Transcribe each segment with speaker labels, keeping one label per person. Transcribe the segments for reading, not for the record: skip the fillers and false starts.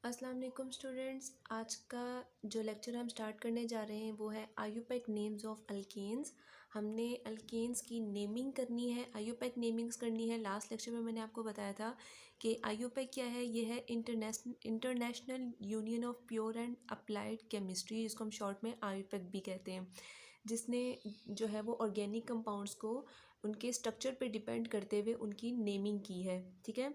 Speaker 1: अस्सलाम वालेकुम स्टूडेंट्स। आज का जो लेक्चर हम स्टार्ट करने जा रहे हैं वो है आयुपैक नेम्स ऑफ अल्केन्स। हमने अल्केन्स की नेमिंग करनी है, आयुपैक नेमिंग्स करनी है। लास्ट लेक्चर में मैंने आपको बताया था कि आयुपैक क्या है। ये है international union of pure and applied chemistry, जिसको हम शॉर्ट में आयुपैक भी कहते हैं, जिसने जो है वो ऑर्गेनिक कंपाउंड्स को उनके स्ट्रक्चर पे डिपेंड करते हुए उनकी नेमिंग की है। ठीक है।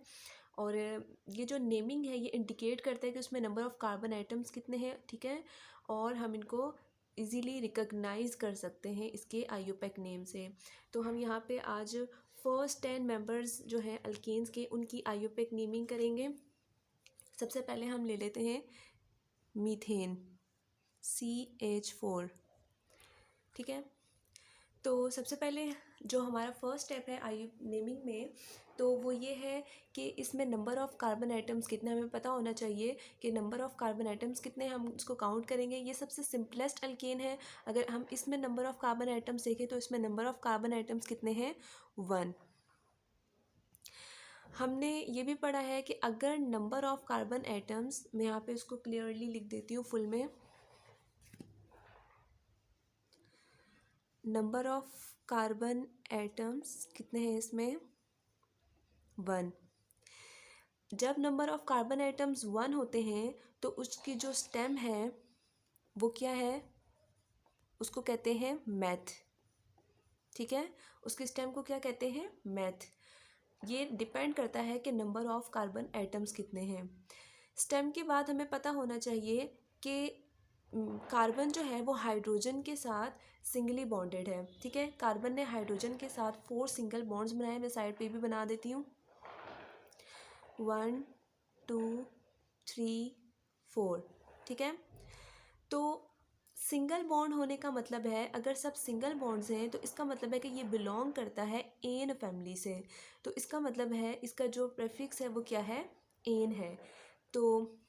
Speaker 1: और ये जो नेमिंग है ये इंडिकेट करता है कि उसमें नंबर ऑफ़ कार्बन आइटम्स कितने हैं। ठीक है। और हम इनको इजीली रिकॉग्नाइज कर सकते हैं इसके आयुपैक नेम से। तो हम यहाँ पे आज फर्स्ट 10 मेंबर्स जो हैं अल्केन्स के, उनकी आयुपैक नेमिंग करेंगे। सबसे पहले हम ले लेते हैं मीथेन, CH4। ठीक है। तो सबसे पहले जो हमारा फर्स्ट स्टेप है आयु नेमिंग में, तो वो ये है कि इसमें नंबर ऑफ़ कार्बन आइटम्स कितने हमें पता होना चाहिए कि नंबर ऑफ़ कार्बन आइटम्स कितने, हम उसको काउंट करेंगे। ये सबसे सिंपलेस्ट अल्केन है। अगर हम इसमें नंबर ऑफ़ कार्बन आइटम्स देखें तो इसमें नंबर ऑफ़ कार्बन आइटम्स कितने हैं, 1। हमने ये भी पढ़ा है कि अगर नंबर ऑफ़ कार्बन आइटम्स, मैं यहाँ पे इसको क्लियरली लिख देती हूँ फुल में, नंबर ऑफ़ कार्बन एटम्स कितने हैं इसमें, 1। जब नंबर ऑफ़ कार्बन एटम्स 1 होते हैं तो उसकी जो स्टेम है वो क्या है, उसको कहते हैं मैथ। ठीक है। उसकी स्टेम को क्या कहते हैं, मैथ। ये डिपेंड करता है कि नंबर ऑफ़ कार्बन एटम्स कितने हैं। स्टेम के बाद हमें पता होना चाहिए कि कार्बन जो है वो हाइड्रोजन के साथ सिंगली बॉन्डेड है। ठीक है। कार्बन ने हाइड्रोजन के साथ 4 सिंगल बॉन्ड्स बनाए। मैं साइड पे भी बना देती हूँ, 1 2 3 4। ठीक है। तो सिंगल बॉन्ड होने का मतलब है, अगर सब सिंगल बॉन्ड्स हैं तो इसका मतलब है कि ये बिलोंग करता है एन फैमिली से। तो इसका मतलब है इसका जो प्रेफिक्स है वो क्या है, एन है। तो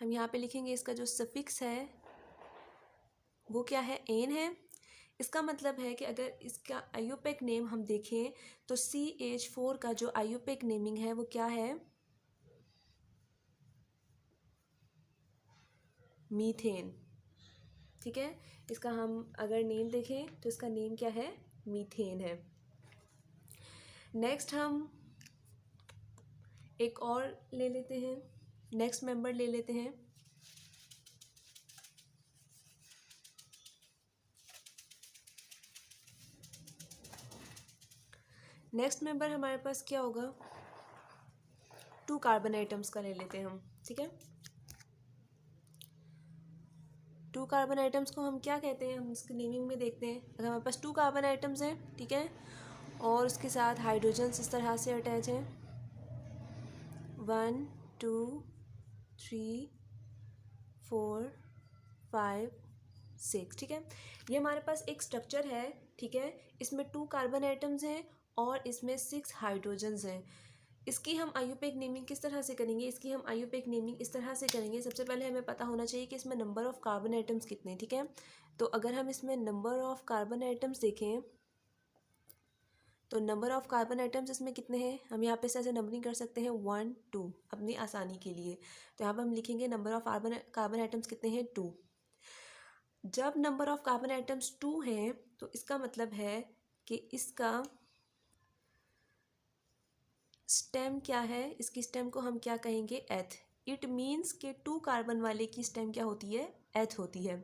Speaker 1: हम यहाँ पे लिखेंगे इसका जो सफिक्स है वो क्या है, एन है। इसका मतलब है कि अगर इसका आयुपैक नेम हम देखें तो CH4 का जो आयुपैक नेमिंग है वो क्या है, मीथेन। ठीक है। इसका हम अगर नेम देखें तो इसका नेम क्या है, मीथेन है। नेक्स्ट हम एक और ले लेते हैं, नेक्स्ट मेंबर ले लेते हैं। नेक्स्ट मेंबर हमारे पास क्या होगा, 2 कार्बन आइटम्स का ले लेते हैं हम। ठीक है। 2 कार्बन आइटम्स को हम क्या कहते हैं, हम इसकी नेमिंग में देखते हैं। अगर हमारे पास 2 कार्बन आइटम्स हैं, ठीक है, और उसके साथ हाइड्रोजन इस तरह से अटैच हैं, 1 2 3 4 5 6। ठीक है। ये हमारे पास एक स्ट्रक्चर है। ठीक है। इसमें 2 कार्बन आइटम्स हैं और इसमें 6 हाइड्रोजन्स हैं। इसकी हम आयुपैक नेमिंग किस तरह से करेंगे, इसकी हम आयुपैक नेमिंग इस तरह से करेंगे। सबसे पहले हमें पता होना चाहिए कि इसमें नंबर ऑफ़ कार्बन आइटम्स कितने हैं। ठीक है। तो अगर हम इसमें नंबर ऑफ़ कार्बन आइटम्स देखें तो नंबर ऑफ़ कार्बन आइटम्स इसमें कितने हैं, हम यहाँ पे ऐसे नंबरिंग कर सकते हैं 1 2 अपनी आसानी के लिए। तो यहाँ पर हम लिखेंगे नंबर ऑफ़ कार्बन आइटम्स कितने हैं, 2। जब नंबर ऑफ़ कार्बन आइटम्स 2 हैं तो इसका मतलब है कि इसका स्टेम क्या है, इसकी स्टेम को हम क्या कहेंगे, एथ। इट मीन्स कि 2 कार्बन वाले की स्टेम क्या होती है, एथ होती है।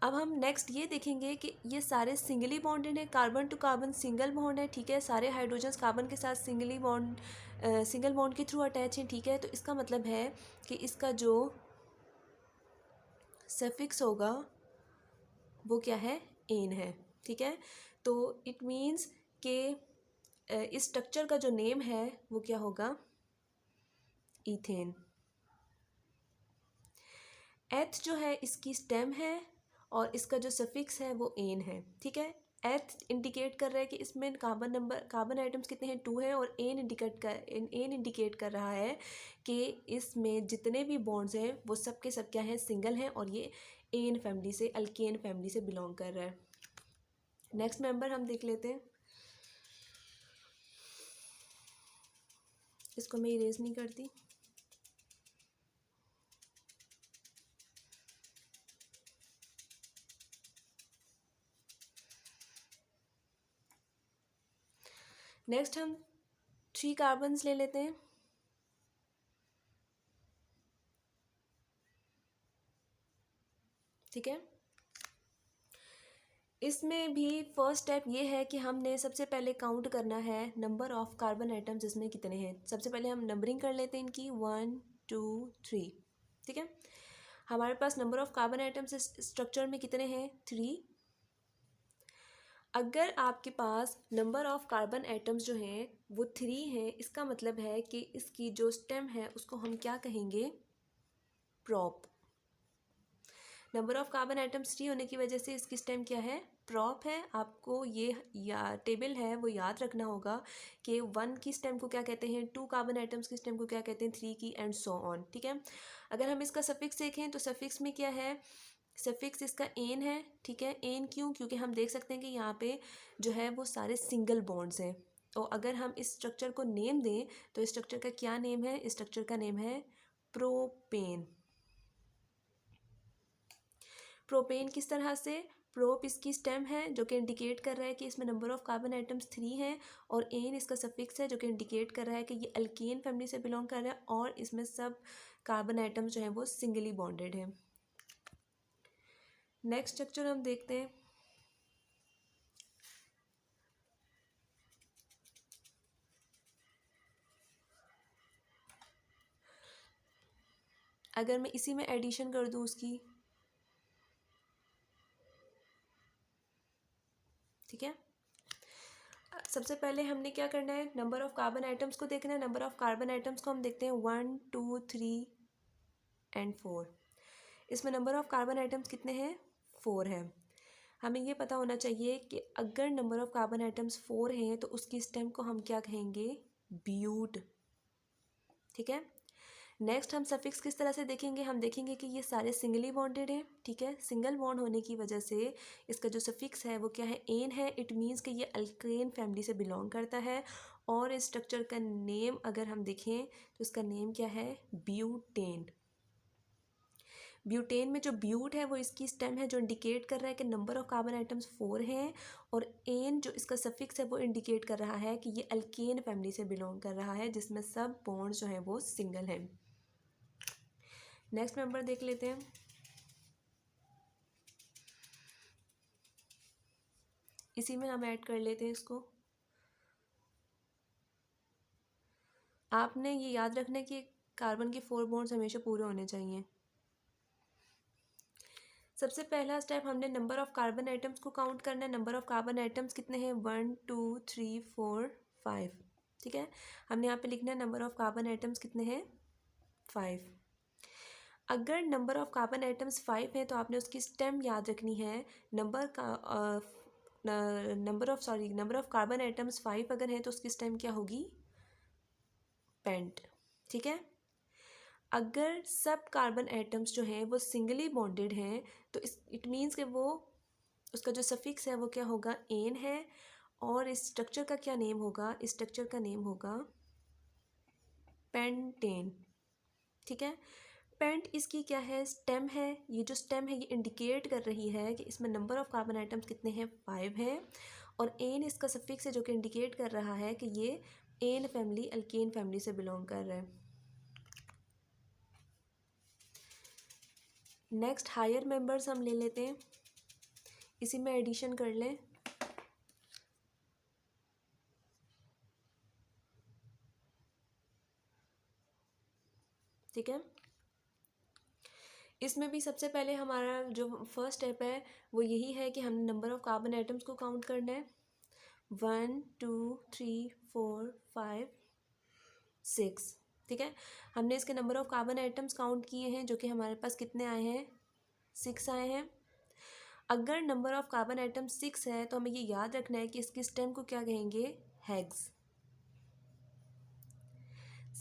Speaker 1: अब हम नेक्स्ट ये देखेंगे कि ये सारे सिंगली बॉन्डेड है, carbon to carbon single bond है। ठीक है। सारे हाइड्रोजन्स कार्बन के साथ सिंगल बॉन्ड के थ्रू अटैच हैं। ठीक है। तो इसका मतलब है कि इसका जो सफिक्स होगा वो क्या है, एन है। ठीक है। तो इट मीन्स कि इस स्ट्रक्चर का जो नेम है वो क्या होगा, ईथेन। एथ जो है इसकी स्टेम है और इसका जो सफिक्स है वो एन है। ठीक है। एथ इंडिकेट कर रहा है कि इसमें कार्बन आइटम्स कितने हैं, 2 हैं, और एन इंडिकेट कर रहा है कि इसमें जितने भी बॉन्ड्स हैं वो सब के सब क्या हैं, सिंगल हैं, और ये एन फैमिली से, अल्केन फैमिली से बिलोंग कर रहा है। नेक्स्ट मेंबर हम देख लेते हैं, इसको मैं इरेज नहीं करती। नेक्स्ट हम 3 कार्बन्स ले लेते हैं। ठीक है, इसमें भी फर्स्ट स्टेप ये है कि हमने सबसे पहले काउंट करना है नंबर ऑफ कार्बन आइटम्स इसमें कितने हैं। सबसे पहले हम नंबरिंग कर लेते हैं इनकी 1 2 3। ठीक है, हमारे पास नंबर ऑफ कार्बन आइटम्स इस स्ट्रक्चर में कितने हैं, 3। अगर आपके पास नंबर ऑफ कार्बन आइटम्स जो हैं वो 3 हैं, इसका मतलब है कि इसकी जो स्टेम है उसको हम क्या कहेंगे, prop. Number of carbon items 3 होने की वजह से इसकी स्टेम क्या है, प्रॉप है। आपको ये या टेबल है वो याद रखना होगा कि 1 की स्टेम को क्या कहते हैं, 2 कार्बन आइटम्स की स्टेम को क्या कहते हैं, 3 की, एंड सो ऑन। ठीक है, अगर हम इसका सफिक्स देखें तो सफिक्स में क्या है, सफिक्स इसका एन है। ठीक है, एन क्यों, क्योंकि हम देख सकते हैं कि यहाँ पे जो है वो सारे सिंगल बॉन्ड्स हैं। और अगर हम इस स्ट्रक्चर को नेम दें तो इस स्ट्रक्चर का क्या नेम है, इस स्ट्रक्चर का नेम है प्रोपेन। प्रोपेन किस तरह से, प्रोप इसकी स्टेम है जो कि इंडिकेट कर रहा है कि इसमें नंबर ऑफ कार्बन आइटम्स 3 हैं, और एन इसका सफिक्स है जो कि इंडिकेट कर रहा है कि ये अल्केन फैमिली से बिलोंग कर रहा है और इसमें सब कार्बन आइटम्स जो हैं वो सिंगली बॉन्डेड हैं। नेक्स्ट स्ट्रक्चर हम देखते हैं। अगर मैं इसी में एडिशन कर दूं उसकी, ठीक है, सबसे पहले हमने क्या करना है, नंबर ऑफ कार्बन आइटम्स को देखना है। नंबर ऑफ कार्बन आइटम्स को हम देखते हैं 1 2 3 एंड 4। इसमें नंबर ऑफ कार्बन आइटम्स कितने हैं, 4 है। हमें ये पता होना चाहिए कि अगर नंबर ऑफ कार्बन आइटम्स 4 हैं तो उसकी स्टेम को हम क्या कहेंगे, ब्यूट। ठीक है, नेक्स्ट हम सफिक्स किस तरह से देखेंगे, हम देखेंगे कि ये सारे सिंगली बॉन्डेड हैं। ठीक है, सिंगल बॉन्ड होने की वजह से इसका जो सफिक्स है वो क्या है, एन है। इट मीन्स कि ये अल्केन फैमिली से बिलोंग करता है। और इस स्ट्रक्चर का नेम अगर हम देखें तो इसका नेम क्या है, ब्यूटेन। ब्यूटेन में जो ब्यूट है वो इसकी स्टेम है जो इंडिकेट कर रहा है कि नंबर ऑफ कार्बन आइटम्स 4 हैं, और एन जो इसका सफिक्स है वो इंडिकेट कर रहा है कि ये अल्केन फैमिली से बिलोंग कर रहा है जिसमें सब बॉन्ड्स जो हैं वो सिंगल हैं। नेक्स्ट मेंबर देख लेते हैं। इसी में हम ऐड कर लेते हैं इसको। आपने ये याद रखना है कि कार्बन के 4 बॉन्ड्स हमेशा पूरे होने चाहिए। सबसे पहला स्टेप, हमने नंबर ऑफ कार्बन आइटम्स को काउंट करना है। नंबर ऑफ कार्बन आइटम्स कितने हैं, 1 2 3 4 5। ठीक है, हमने यहाँ पे लिखना है नंबर ऑफ कार्बन आइटम्स कितने हैं, 5। अगर नंबर ऑफ कार्बन आइटम्स 5 है तो आपने उसकी स्टेम याद रखनी है। नंबर ऑफ कार्बन आइटम्स 5 अगर है तो उसकी स्टेम क्या होगी, पेंट। ठीक है, अगर सब कार्बन एटम्स जो हैं वो सिंगली बॉन्डेड हैं तो इट मीन्स कि वो उसका जो सफिक्स है वो क्या होगा, एन है। और इस स्ट्रक्चर का क्या नेम होगा, इस स्ट्रक्चर का नेम होगा पेंटेन। ठीक है, पेंट इसकी क्या है, स्टेम है। ये जो स्टेम है ये इंडिकेट कर रही है कि इसमें नंबर ऑफ कार्बन आइटम्स कितने हैं, 5 हैं। और एन इसका सफिक्स है जो कि इंडिकेट कर रहा है कि ये एन फैमिली अल्केन फैमिली से बिलोंग कर रहा है। नेक्स्ट हायर मेंबर्स हम ले लेते हैं, इसी में एडिशन कर लें। ठीक है, इसमें भी सबसे पहले हमारा जो फर्स्ट स्टेप है वो यही है कि हमने नंबर ऑफ कार्बन एटम्स को काउंट करना है। 1 2 3 4 5 6। ठीक है, हमने इसके number of carbon atoms count किए हैं जो कि हमारे पास कितने आए हैं, 6 आए हैं। अगर नंबर ऑफ कार्बन एटम 6 है तो हमें ये याद रखना है कि इसकी स्टेम को क्या कहेंगे, हेक्स।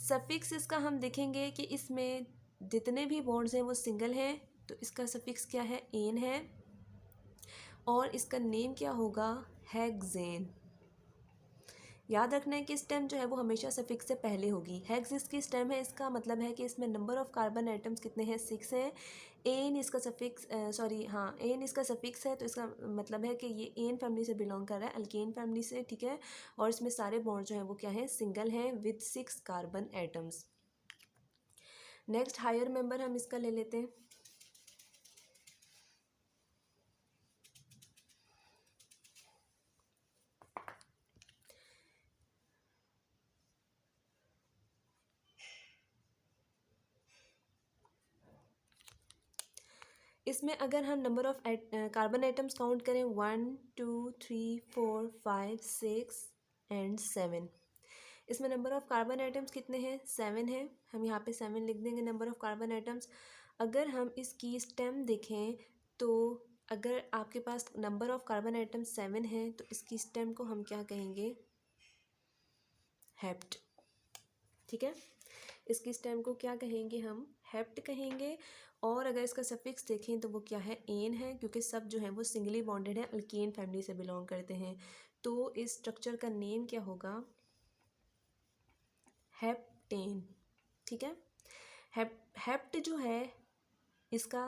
Speaker 1: सफिक्स इसका हम देखेंगे कि इसमें जितने भी बॉन्ड्स हैं वो सिंगल हैं, तो इसका सफिक्स क्या है, एन है। और इसका नेम क्या होगा, हेक्सेन। याद रखना है कि स्टेम जो है वो हमेशा सफिक्स से पहले होगी। हेक्स इसकी स्टेम है, इसका मतलब है कि इसमें नंबर ऑफ कार्बन आइटम्स कितने हैं, 6 हैं। एन इसका सफिक्स एन इसका सफिक्स है, तो इसका मतलब है कि ये एन फैमिली से बिलोंग कर रहा है, अल्केन फैमिली से, ठीक है। और इसमें सारे बॉन्ड जो हैं वो क्या हैं, सिंगल हैं with 6 carbon atoms. Next higher member हम इसका ले लेते हैं। इसमें अगर हम number of carbon atoms count करें 1 2 3 4 5 6 एंड 7। इसमें नंबर ऑफ कार्बन आइटम्स कितने हैं, 7 है। हम यहाँ पे 7 लिख देंगे नंबर ऑफ कार्बन आइटम्स। अगर हम इसकी स्टेम देखें तो अगर आपके पास नंबर ऑफ कार्बन आइटम्स 7 है तो इसकी स्टेम को हम क्या कहेंगे, हेप्ट, ठीक है। इसकी स्टेम को क्या कहेंगे, हम हेप्ट कहेंगे। और अगर इसका सफिक्स देखें तो वो क्या है, एन है, क्योंकि सब जो है वो सिंगली बॉन्डेड है, अल्केन फैमिली से बिलोंग करते हैं। तो इस स्ट्रक्चर का नेम क्या होगा, हेप्टेन, ठीक है। हेप्ट जो है इसका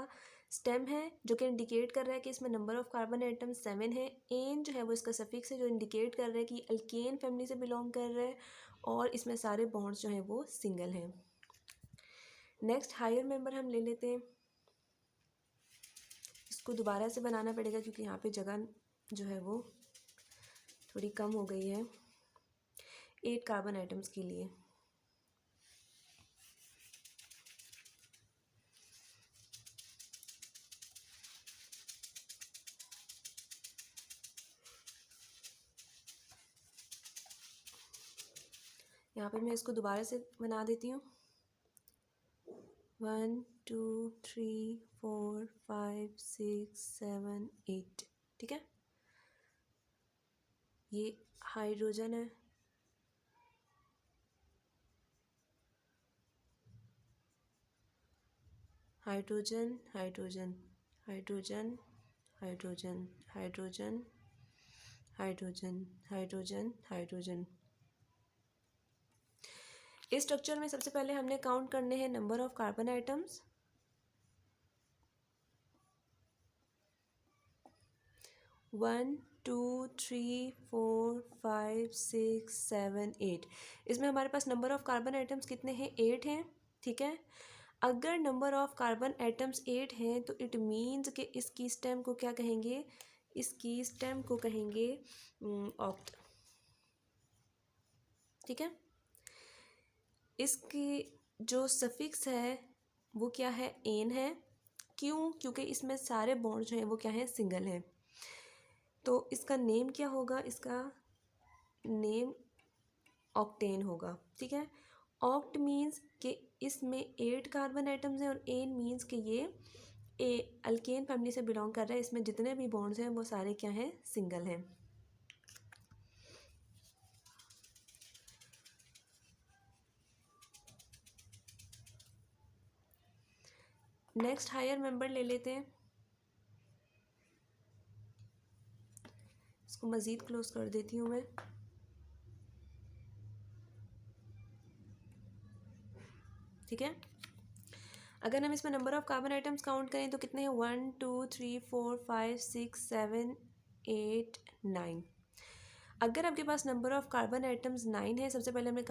Speaker 1: स्टेम है जो कि इंडिकेट कर रहा है कि इसमें नंबर ऑफ कार्बन आइटम 7 है। एन जो है वो इसका सफिक्स है जो इंडिकेट कर रहा है कि अल्केन फैमिली से बिलोंग कर रहा है, और इसमें सारे बॉन्ड्स जो हैं वो सिंगल हैं। नेक्स्ट हायर मेंबर हम ले लेते हैं। इसको दोबारा से बनाना पड़ेगा क्योंकि यहाँ पे जगह जो है वो थोड़ी कम हो गई है 8 कार्बन आइटम्स के लिए। यहाँ पे मैं इसको दोबारा से बना देती हूँ। 1 2 3 4 5 6 7 8, ठीक है। ये हाइड्रोजन है, hydrogen hydrogen hydrogen hydrogen hydrogen hydrogen hydrogen hydrogen. इस स्ट्रक्चर में सबसे पहले हमने काउंट करने हैं नंबर ऑफ कार्बन आइटम्स। 1 2 3 4 5 6 7 8। इसमें हमारे पास नंबर ऑफ कार्बन आइटम्स कितने हैं, 8 हैं, ठीक है। अगर नंबर ऑफ कार्बन एटम्स 8 हैं तो इट मीन्स कि इसकी स्टेम को क्या कहेंगे, इसकी स्टेम को कहेंगे ऑक्ट, ठीक है। इसकी जो सफिक्स है वो क्या है, एन है। क्यों, क्योंकि इसमें सारे बॉन्ड जो हैं वो क्या है, सिंगल हैं। तो इसका नेम क्या होगा, इसका नेम ऑक्टेन होगा, ठीक है। ऑक्ट मीन्स कि इसमें 8 कार्बन आइटम्स हैं, और एन मीन्स कि ये अल्केन फैमिली से बिलोंग कर रहा है, इसमें जितने भी बॉन्ड्स हैं वो सारे क्या हैं, सिंगल हैं। नेक्स्ट हायर मेंबर ले लेते हैं। इसको मज़ीद क्लोज कर देती हूँ मैं। ठीक है। अगर हम इसमें number of carbon atoms count करें तो कितने हैं, 1 2 3 4 5 6 7 8 9। अगर आपके पास नंबर ऑफ कार्बन आइटम्स 9 है, सबसे पहले हमने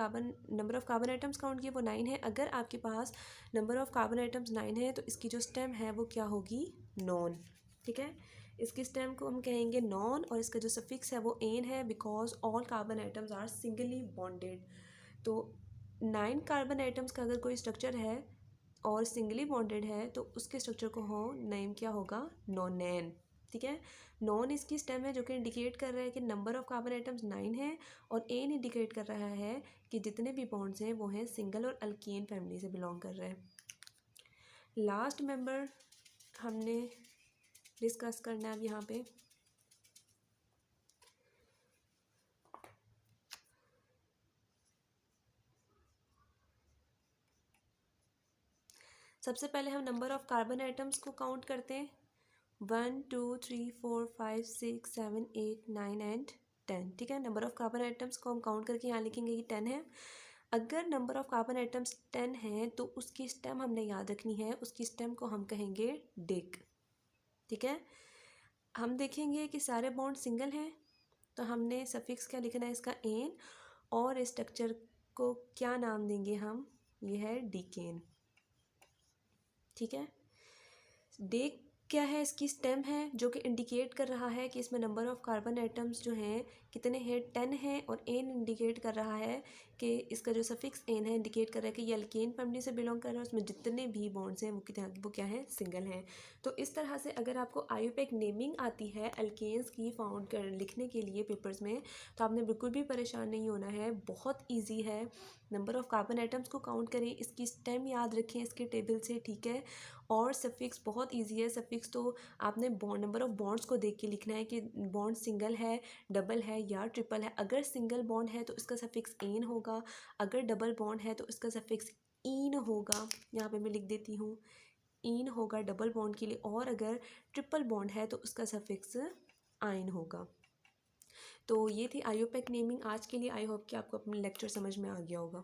Speaker 1: number of carbon atoms count किए, वो 9 है। अगर आपके पास नंबर ऑफ कार्बन आइटम्स 9 है तो इसकी जो स्टेम है वो क्या होगी, नॉन, ठीक है। इसकी स्टेम को हम कहेंगे नॉन, और इसका जो सफिक्स है वो एन है, because all carbon atoms are singly bonded. तो 9 कार्बन आइटम्स का अगर कोई स्ट्रक्चर है और सिंगली बॉन्डेड है तो उसके स्ट्रक्चर को हो नेम क्या होगा, नॉनेन, ठीक है। नॉन इसकी स्टेम है जो कि इंडिकेट कर रहा है कि नंबर ऑफ कार्बन आइटम्स 9 है, और एन इंडिकेट कर रहा है कि जितने भी बॉन्ड्स हैं वो हैं सिंगल और अल्केन फैमिली से बिलोंग कर रहे हैं। लास्ट मेंबर हमने डिस्कस करना है अब यहाँ पे। सबसे पहले हम नंबर ऑफ कार्बन आइटम्स को काउंट करते हैं, 1 2 3 4 5 6 7 8 9 एंड 10, ठीक है। नंबर ऑफ कार्बन आइटम्स को हम काउंट करके यहाँ लिखेंगे कि 10 है। अगर नंबर ऑफ कार्बन आइटम्स 10 हैं तो उसकी स्टेम हमने याद रखनी है, उसकी स्टेम को हम कहेंगे डिग, ठीक है। हम देखेंगे कि सारे बॉन्ड सिंगल हैं, तो हमने सफिक्स क्या लिखना है इसका, एन, और इस स्ट्रक्चर को क्या नाम देंगे हम, ये है डीकेन, ठीक है। डे क्या है, इसकी स्टेम है जो कि इंडिकेट कर रहा है कि इसमें नंबर ऑफ कार्बन आइटम्स जो हैं कितने हैं, 10 हैं। और एन इंडिकेट कर रहा है कि इसका जो सफिक्स एन है इंडिकेट कर रहा है कि ये अल्केन फैमिली से बिलोंग कर रहा है, उसमें जितने भी बॉन्ड्स हैं वो क्या है, सिंगल हैं। तो इस तरह से अगर आपको आईयूपैक नेमिंग आती है अल्केन्स की फाउंड कर लिखने के लिए पेपर्स में, तो आपने बिल्कुल भी परेशान नहीं होना है, बहुत ईजी है। नंबर ऑफ कार्बन आइटम्स को काउंट करें, इसकी स्टेम याद रखें इसके टेबल से, ठीक है। और सफिक्स बहुत इजी है, सफिक्स तो आपने बॉन्ड नंबर ऑफ बॉन्ड्स को देख के लिखना है कि बॉन्ड सिंगल है, डबल है या ट्रिपल है। अगर सिंगल बॉन्ड है तो इसका सफिक्स एन होगा, अगर डबल बॉन्ड है तो इसका सफिक्स ईन होगा, यहाँ पे मैं लिख देती हूँ, ईन होगा डबल बॉन्ड के लिए। और अगर ट्रिपल बॉन्ड है तो उसका सफिक्स आइन होगा। तो ये थी आईयूपैक नेमिंग आज के लिए। आई होप कि आपको अपना लेक्चर समझ में आ गया होगा।